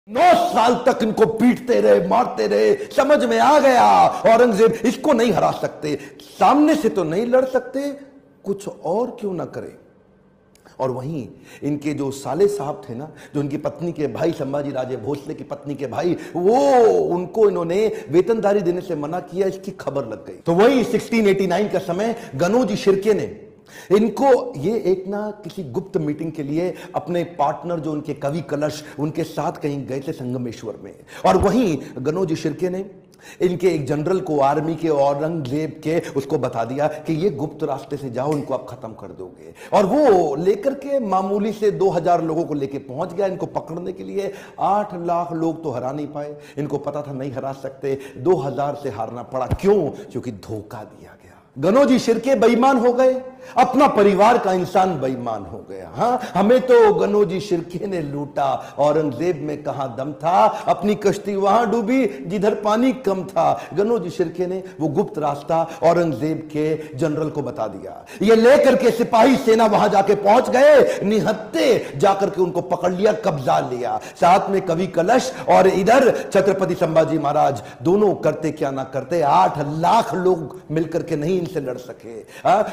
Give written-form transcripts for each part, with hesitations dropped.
9 साल तक इनको पीटते रहे, मारते रहे, समझ में आ गया औरंगजेब इसको नहीं हरा सकते, सामने से तो नहीं लड़ सकते, कुछ और क्यों ना करें। और वहीं इनके जो साले साहब थे ना, जो इनकी पत्नी के भाई, संभाजी राजे भोसले की पत्नी के भाई, वो उनको इन्होंने वेतनदारी देने से मना किया, इसकी खबर लग गई। तो वही 1689 का समय गनोजी शिर्के ने इनको ये एक ना किसी गुप्त मीटिंग के लिए अपने पार्टनर जो उनके कवि कलश उनके साथ कहीं गए थे संगमेश्वर में, और वहीं गनोजी शिर्के ने इनके एक जनरल को आर्मी के औरंगजेब के उसको बता दिया कि ये गुप्त रास्ते से जाओ, इनको आप खत्म कर दोगे। और वो लेकर के मामूली से 2000 लोगों को लेके पहुंच गया इनको पकड़ने के लिए। 8 लाख लोग तो हरा नहीं पाए, इनको पता था नहीं हरा सकते, 2000 से हारना पड़ा। क्यों? क्योंकि धोखा दिया गया। गनोजी शिर्के बेईमान हो गए, अपना परिवार का इंसान बेईमान हो गया। हाँ, हमें तो गनोजी शिर्के ने लूटा, औरंगजेब में कहां दम था, अपनी कश्ती वहां डूबी जिधर पानी कम था। गनोजी शिर्के ने वो गुप्त रास्ता औरंगजेब के जनरल को बता दिया। ये लेकर के सिपाही सेना वहां जाके पहुंच गए, निहत्ते जाकर के उनको पकड़ लिया, कब्जा लिया, साथ में कवि कलश और इधर छत्रपति संभाजी महाराज। दोनों करते क्या ना करते, 8 लाख लोग मिलकर के नहीं इनसे लड़ सके।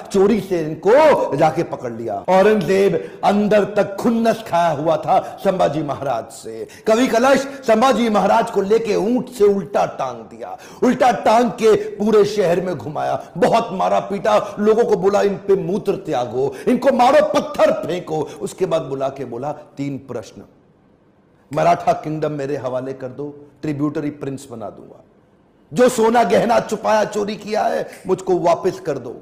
चोरी से इनको जाके पकड़ लिया। औरंगजेब अंदर तक खुन्नस खाया हुआ था संभाजी महाराज से। कवि कलश संभाजी महाराज को लेके ऊंट से उल्टा टांग दिया, उल्टा टांग के पूरे शहर में घुमाया, बहुत मारा पीटा, लोगों को बोला इन पे मूत्र त्यागो, इनको मारो, पत्थर फेंको। उसके बाद बुला के बोला 3 प्रश्न, मराठा किंगडम मेरे हवाले कर दो, ट्रिब्यूटरी प्रिंस बना दूंगा, जो सोना गहना छुपाया चोरी किया है मुझको वापस कर दो,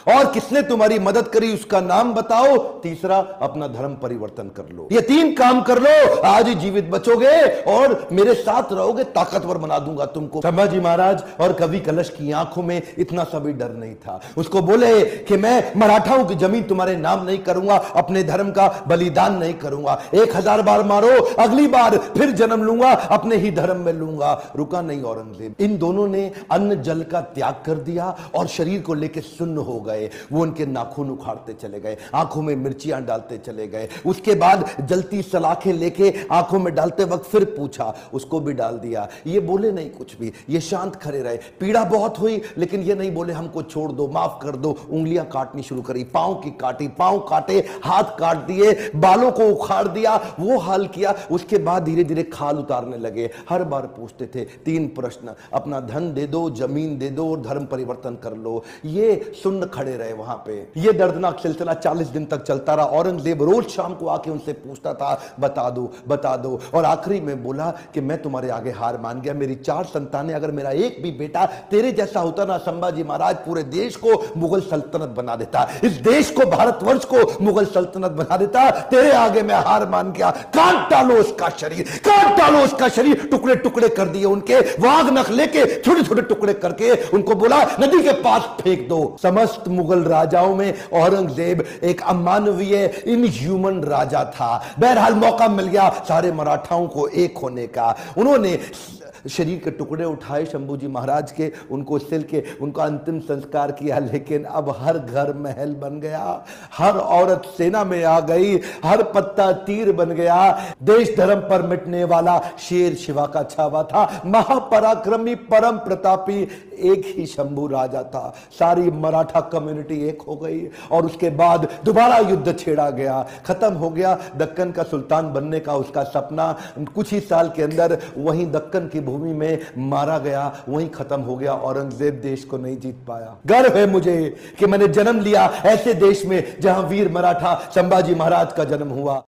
और किसने तुम्हारी मदद करी उसका नाम बताओ, तीसरा अपना धर्म परिवर्तन कर लो। ये 3 काम कर लो, आज ही जीवित बचोगे और मेरे साथ रहोगे, ताकतवर बना दूंगा तुमको। संभाजी महाराज और कवि कलश की आंखों में इतना सा भी डर नहीं था। उसको बोले कि मैं मराठाओं की जमीन तुम्हारे नाम नहीं करूंगा, अपने धर्म का बलिदान नहीं करूंगा, 1000 बार मारो, अगली बार फिर जन्म लूंगा, अपने ही धर्म में लूंगा। रुका नहीं औरंगजेब। इन दोनों ने अन्न जल का त्याग कर दिया और शरीर को लेकर सुन्न हो गए। वो उनके नाखून उखाड़ते चले गए, आंखों में मिर्चियां डालते चले गए। उसके बाद जलती सलाखें लेके आंखों में डालते वक्त फिर पूछा, उसको भी डाल दिया। ये बोले नहीं कुछ भी, ये शांत खड़े रहे। पीड़ा बहुत हुई लेकिन ये नहीं बोले हमको छोड़ दो, माफ कर दो। उंगलियां काटनी शुरू करी, पांव की काटी, पांव काटे, हाथ काट दिए, बालों को उखाड़ दिया, वो हाल किया। उसके बाद धीरे धीरे खाल उतारने लगे। हर बार पूछते थे 3 प्रश्न, अपना धन दे दो, जमीन दे दो और धर्म परिवर्तन कर लो। ये सुन्न खड़े रहे वहां पे। ये दर्दनाक सिलसिला 40 दिन तक चलता रहा। औरंगजेब रोज शाम को आके उनसे पूछता था, बता दो बता दो, और आखिरी में बोला कि मैं तुम्हारे आगे हार मान गया, मेरी 4 संतानें, अगर मेरा एक भी बेटा तेरे जैसा होता ना संभाजी महाराज, पूरे देश को मुगल सल्तनत बना देता, इस देश को, भारतवर्ष को मुगल सल्तनत बना देता। तेरे आगे मैं हार मान गया, काट डालो उसका शरीर, काट डालो उसका शरीर। टुकड़े टुकड़े कर दिए उनके, वाघ नख लेके छोटे छोटे टुकड़े करके उनको बोला नदी के पास फेंक दो। समस्त मुगल राजाओं में औरंगजेब एक अमानवीय, इनह्यूमन राजा था। बहरहाल मौका मिल गया सारे मराठाओं को एक होने का। उन्होंने शरीर के टुकड़े उठाए शंभूजी महाराज के, उनको सिल के उनका अंतिम संस्कार किया। लेकिन अब हर घर महल बन गया, हर औरत सेना में आ गई, हर पत्ता तीर बन गया। देश धर्म पर मिटने वाला शेर शिवा का छावा था, महापराक्रमी परम प्रतापी एक ही शंभू राजा था। सारी मराठा कम्युनिटी एक हो गई और उसके बाद दोबारा युद्ध छेड़ा गया, खत्म हो गया दक्कन का सुल्तान बनने का उसका सपना। कुछ ही साल के अंदर वहीं दक्कन की भूमि में मारा गया, वहीं खत्म हो गया। औरंगजेब देश को नहीं जीत पाया। गर्व है मुझे कि मैंने जन्म लिया ऐसे देश में जहां वीर मराठा संभाजी महाराज का जन्म हुआ।